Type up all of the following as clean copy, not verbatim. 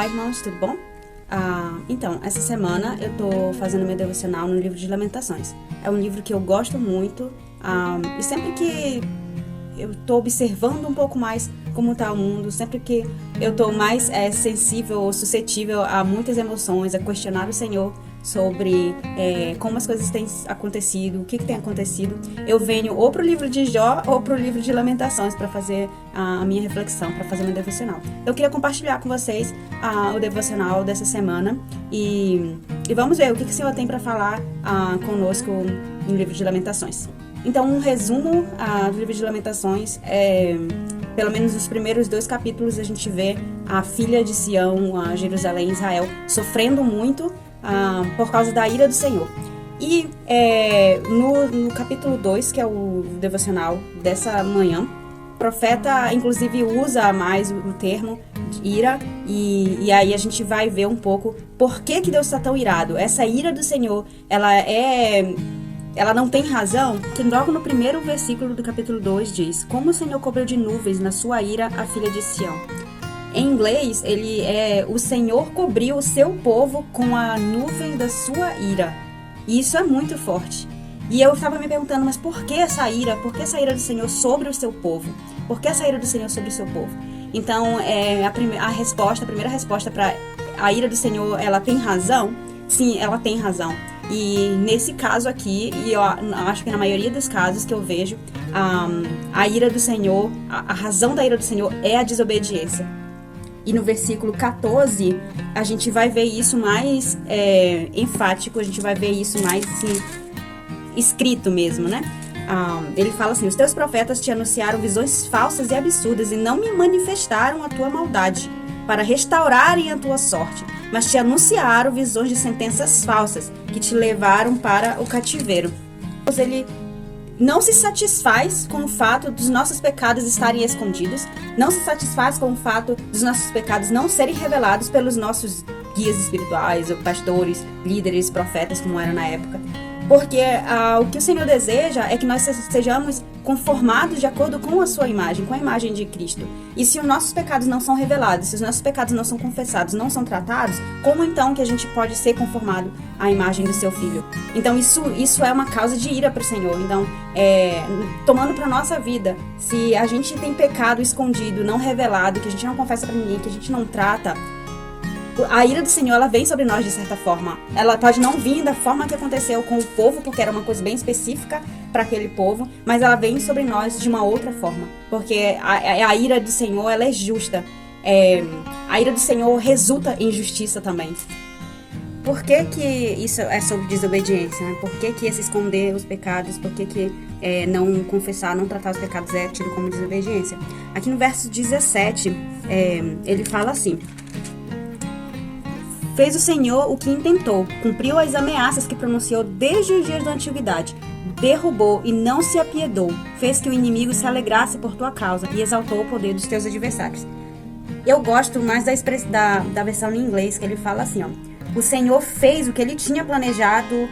Olá, irmãos, tudo bom? Então, essa semana eu tô fazendo meu devocional no livro de Lamentações. É um livro que eu gosto muito, e sempre que eu tô observando um pouco mais como tá o mundo, sempre que eu tô mais sensível ou suscetível a muitas emoções, a questionar o Senhor sobre como as coisas têm acontecido, o que tem acontecido, eu venho ou pro livro de Jó ou pro livro de Lamentações para fazer a minha reflexão, para fazer meu devocional. Eu queria compartilhar com vocês o devocional dessa semana e vamos ver o que o Senhor tem para falar conosco no livro de Lamentações. Então, um resumo do livro de Lamentações pelo menos nos primeiros 2 capítulos a gente vê a filha de Sião, a Jerusalém, Israel, sofrendo muito por causa da ira do Senhor. E no capítulo 2, que é o devocional dessa manhã, o profeta inclusive usa mais o termo de ira, e aí a gente vai ver um pouco por que Deus está tão irado. Essa ira do Senhor, ela não tem razão, que logo no primeiro versículo do capítulo 2 diz: como o Senhor cobriu de nuvens na sua ira a filha de Sião. Em inglês, o Senhor cobriu o seu povo com a nuvem da sua ira. E isso é muito forte. E eu estava me perguntando, mas por que essa ira? Por que essa ira do Senhor sobre o seu povo? Por que essa ira do Senhor sobre o seu povo? Então, a primeira resposta para a ira do Senhor, ela tem razão? Sim, ela tem razão. E nesse caso aqui, e eu acho que na maioria dos casos que eu vejo, a ira do Senhor, a razão da ira do Senhor é a desobediência. E no versículo 14, a gente vai ver isso mais enfático, a gente vai ver isso mais assim, escrito mesmo, né? Ele fala assim: os teus profetas te anunciaram visões falsas e absurdas e não me manifestaram a tua maldade para restaurarem a tua sorte, mas te anunciaram visões de sentenças falsas que te levaram para o cativeiro. Ele não se satisfaz com o fato dos nossos pecados estarem escondidos, não se satisfaz com o fato dos nossos pecados não serem revelados pelos nossos guias espirituais, ou pastores, líderes, profetas, como era na época. Porque o que o Senhor deseja é que nós sejamos conformados de acordo com a sua imagem, com a imagem de Cristo. E se os nossos pecados não são revelados, se os nossos pecados não são confessados, não são tratados, como então que a gente pode ser conformado à imagem do seu Filho? Então isso é uma causa de ira para o Senhor. Então, tomando para a nossa vida, se a gente tem pecado escondido, não revelado, que a gente não confessa para ninguém, que a gente não trata, a ira do Senhor, ela vem sobre nós de certa forma. Ela pode não vir da forma que aconteceu com o povo, porque era uma coisa bem específica para aquele povo, mas ela vem sobre nós de uma outra forma, porque a ira do Senhor, ela é justa. A ira do Senhor resulta em justiça também. Por que isso é sobre desobediência, né? Por que esse esconder os pecados, por que não confessar, não tratar os pecados é tido como desobediência? Aqui no verso 17, ele fala assim: fez o Senhor o que intentou, cumpriu as ameaças que pronunciou desde os dias da antiguidade, derrubou e não se apiedou, fez que o inimigo se alegrasse por tua causa e exaltou o poder dos teus adversários. Eu gosto mais da versão em inglês, que ele fala assim, o Senhor fez o que ele tinha planejado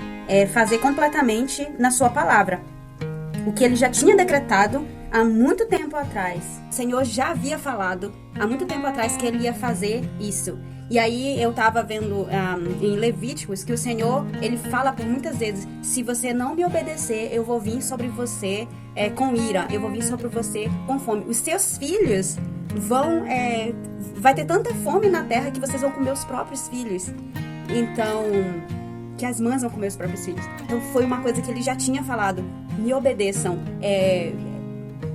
fazer completamente na sua palavra, o que ele já tinha decretado há muito tempo atrás. O Senhor já havia falado há muito tempo atrás que ele ia fazer isso. E aí eu estava vendo em Levíticos que o Senhor, ele fala por muitas vezes: se você não me obedecer, eu vou vir sobre você com ira, eu vou vir sobre você com fome. Os seus filhos vai ter tanta fome na terra que vocês vão comer os próprios filhos. Então, que as mães vão comer os próprios filhos. Então foi uma coisa que ele já tinha falado: me obedeçam,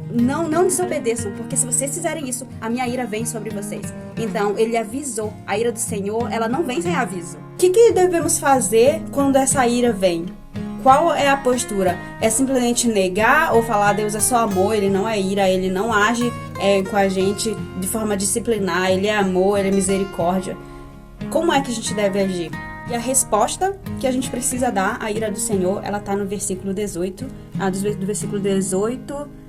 não desobedeçam, porque se vocês fizerem isso, a minha ira vem sobre vocês. Então, ele avisou. A ira do Senhor, ela não vem sem aviso. O que devemos fazer quando essa ira vem? Qual é a postura? É simplesmente negar ou falar: Deus é só amor, ele não é ira, ele não age com a gente de forma disciplinar, ele é amor, ele é misericórdia. Como é que a gente deve agir? E a resposta que a gente precisa dar à ira do Senhor, ela está no versículo 18, do versículo 18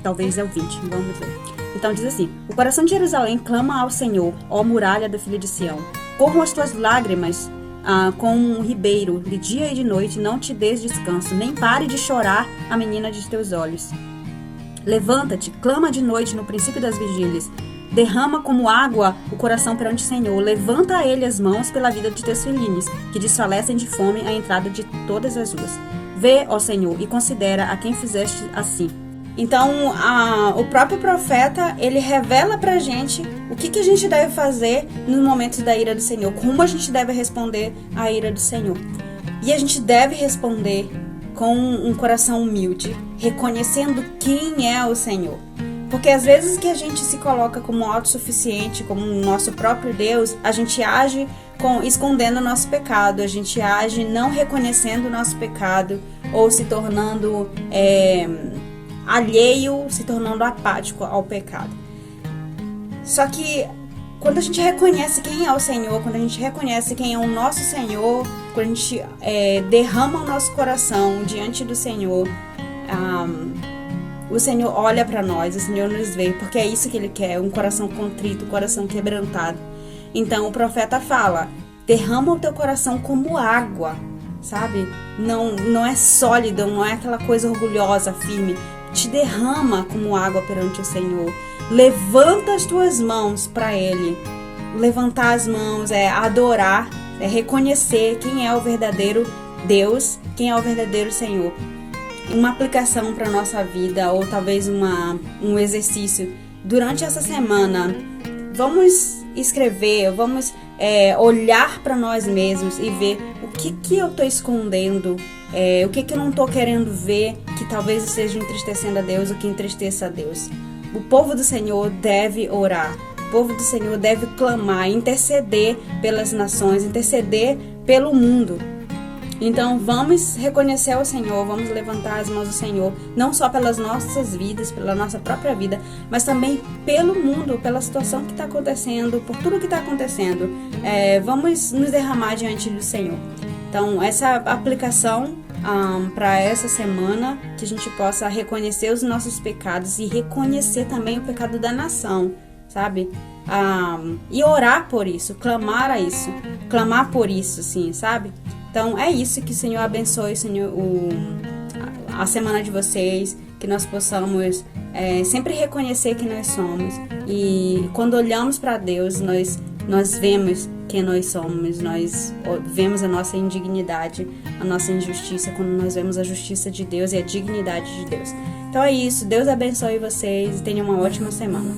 talvez ao 20, vamos ver. Então diz assim: o coração de Jerusalém clama ao Senhor, ó muralha da filha de Sião. Corram as tuas lágrimas como um ribeiro, de dia e de noite, não te des descanso, nem pare de chorar a menina de teus olhos. Levanta-te, clama de noite no princípio das vigílias. Derrama como água o coração perante o Senhor. Levanta a ele as mãos pela vida de teus filhinhos, que desfalecem de fome à entrada de todas as ruas. Vê, ó Senhor, e considera a quem fizeste assim. Então, o próprio profeta, ele revela pra gente o que a gente deve fazer no momento da ira do Senhor, como a gente deve responder à ira do Senhor. E a gente deve responder com um coração humilde, reconhecendo quem é o Senhor. Porque às vezes que a gente se coloca como autossuficiente, como o nosso próprio Deus, a gente age escondendo o nosso pecado, a gente age não reconhecendo o nosso pecado, ou se tornando alheio, se tornando apático ao pecado. Só que quando a gente reconhece quem é o Senhor, quando a gente reconhece quem é o nosso Senhor, quando a gente derrama o nosso coração diante do Senhor, o Senhor olha para nós, o Senhor nos vê, porque é isso que Ele quer, um coração contrito, um coração quebrantado. Então o profeta fala, derrama o teu coração como água, sabe? Não é sólido, não é aquela coisa orgulhosa, firme. Te derrama como água perante o Senhor. Levanta as tuas mãos para Ele. Levantar as mãos é adorar, é reconhecer quem é o verdadeiro Deus, quem é o verdadeiro Senhor. Uma aplicação para a nossa vida, ou talvez um exercício. Durante essa semana, vamos escrever, vamos olhar para nós mesmos e ver o que eu estou escondendo, o que eu não estou querendo ver, que talvez esteja entristecendo a Deus, o que entristeça a Deus. O povo do Senhor deve orar, o povo do Senhor deve clamar, interceder pelas nações, interceder pelo mundo. Então vamos reconhecer o Senhor, vamos levantar as mãos do Senhor, não só pelas nossas vidas, pela nossa própria vida, mas também pelo mundo, pela situação que está acontecendo, por tudo que está acontecendo. Vamos nos derramar diante do Senhor. Então essa aplicação para essa semana, que a gente possa reconhecer os nossos pecados e reconhecer também o pecado da nação, sabe? E orar por isso, clamar por isso, sim, sabe? Então é isso, que o Senhor abençoe, Senhor, a semana de vocês, que nós possamos sempre reconhecer quem nós somos, e quando olhamos para Deus, nós vemos quem nós somos, nós vemos a nossa indignidade, a nossa injustiça, quando nós vemos a justiça de Deus e a dignidade de Deus. Então é isso, Deus abençoe vocês e tenham uma ótima semana.